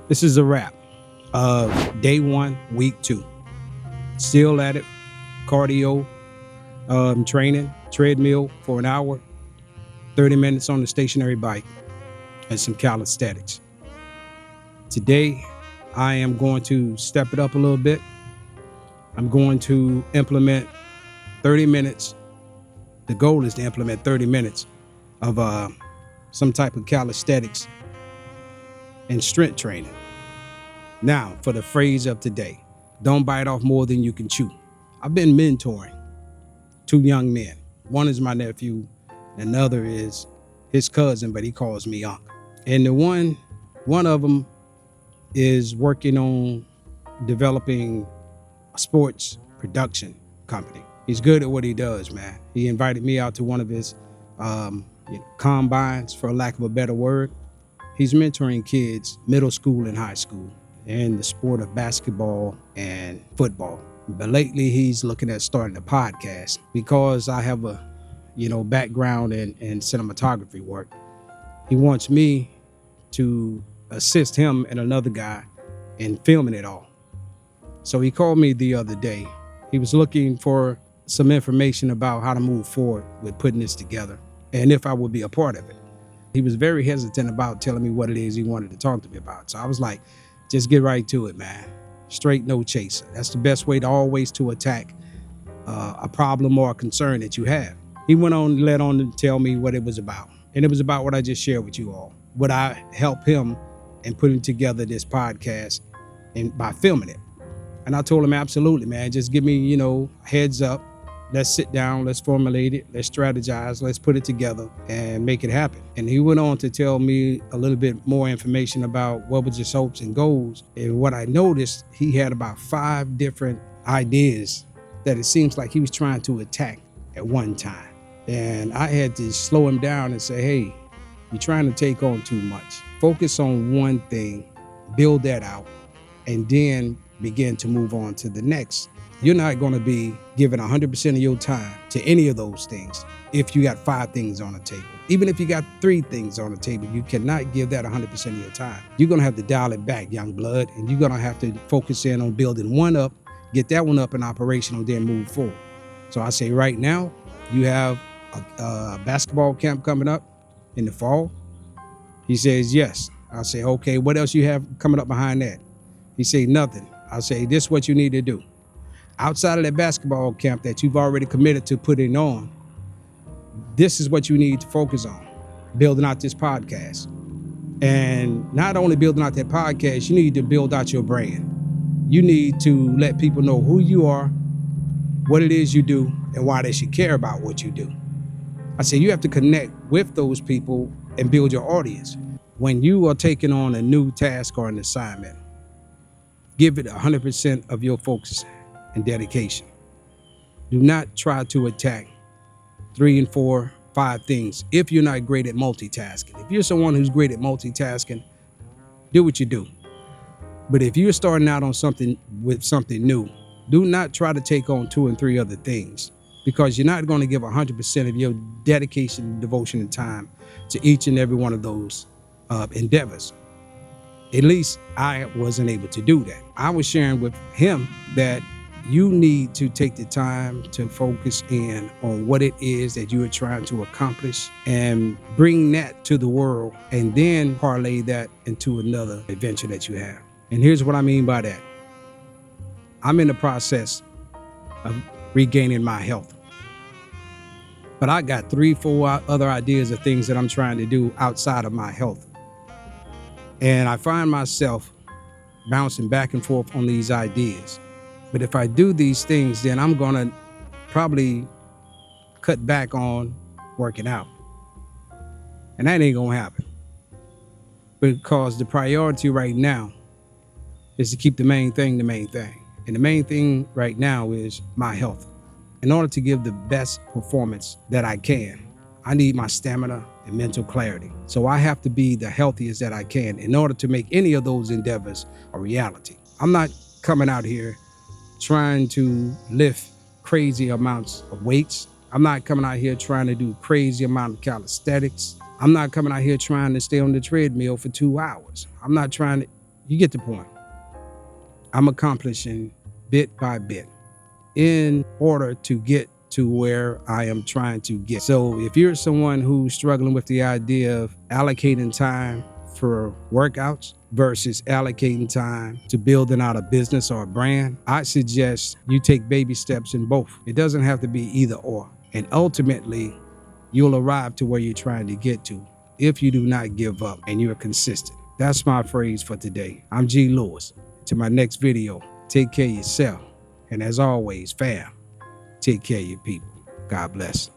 This is a wrap of day 1, week 2. Still at it. Cardio training, treadmill for an hour, 30 minutes on the stationary bike, and some calisthenics. Today, I am going to step it up a little bit. I'm going to implement 30 minutes. The goal is to implement 30 minutes of some type of calisthenics and strength training. Now, for the phrase of today, don't bite off more than you can chew. I've been mentoring 2 young men. One is my nephew, and the other is his cousin, but he calls me Unc. And the one of them is working on developing a sports production company. He's good at what he does, man. He invited me out to one of his combines, for lack of a better word. He's mentoring kids, middle school and high school, in the sport of basketball and football. But lately he's looking at starting a podcast because I have a background in cinematography work. He wants me to assist him and another guy in filming it all. So he called me the other day. He was looking for some information about how to move forward with putting this together and if I would be a part of it. He was very hesitant about telling me what it is he wanted to talk to me about. So I was like, just get right to it, man. Straight, no chaser. That's the best way to always to attack a problem or a concern that you have. He went on, let on to tell me what it was about. And it was about what I just shared with you all. Would I help him in putting together this podcast and by filming it? And I told him, absolutely, man. Just give me, heads up. Let's sit down, let's formulate it, let's strategize, let's put it together and make it happen. And he went on to tell me a little bit more information about what was his hopes and goals. And what I noticed, he had about 5 different ideas that it seems like he was trying to attack at one time. And I had to slow him down and say, hey, you're trying to take on too much. Focus on one thing, build that out, and then begin to move on to the next. You're not going to be giving 100% of your time to any of those things if you got 5 things on the table. Even if you got 3 things on the table, you cannot give that 100% of your time. You're going to have to dial it back, young blood, and you're going to have to focus in on building one up, get that one up and operational, then move forward. So I say right now, you have a basketball camp coming up in the fall. He says, yes. I say, okay, what else you have coming up behind that? He say, nothing. I say, this is what you need to do. Outside of that basketball camp that you've already committed to putting on, this is what you need to focus on, building out this podcast. And not only building out that podcast, you need to build out your brand. You need to let people know who you are, what it is you do, and why they should care about what you do. I say you have to connect with those people and build your audience. When you are taking on a new task or an assignment, give it 100% of your focus and dedication. Do not try to attack 3 and 4, 5 things if you're not great at multitasking. If you're someone who's great at multitasking, do what you do. But if you're starting out on something with something new, do not try to take on 2 and 3 other things, because you're not going to give 100% of your dedication, devotion, and time to each and every one of those endeavors. At least I wasn't able to do that. I was sharing with him that you need to take the time to focus in on what it is that you are trying to accomplish and bring that to the world, and then parlay that into another adventure that you have. And here's what I mean by that. I'm in the process of regaining my health. But I got 3, 4 other ideas of things that I'm trying to do outside of my health. And I find myself bouncing back and forth on these ideas. But if I do these things, then I'm going to probably cut back on working out. And that ain't going to happen. Because the priority right now is to keep the main thing the main thing. And the main thing right now is my health. In order to give the best performance that I can, I need my stamina and mental clarity. So I have to be the healthiest that I can in order to make any of those endeavors a reality. I'm not coming out here trying to lift crazy amounts of weights. I'm not coming out here trying to do crazy amount of calisthenics. I'm not coming out here trying to stay on the treadmill for 2 hours. I'm not trying to, You get the point. I'm accomplishing bit by bit in order to get to where I am trying to get. So if you're someone who's struggling with the idea of allocating time for workouts versus allocating time to building out a business or a brand, I suggest you take baby steps in both. It doesn't have to be either or. And ultimately, you'll arrive to where you're trying to get to if you do not give up and you're consistent. That's my phrase for today. I'm G. Lewis. To my next video, take care of yourself. And as always, fam, take care of your people. God bless.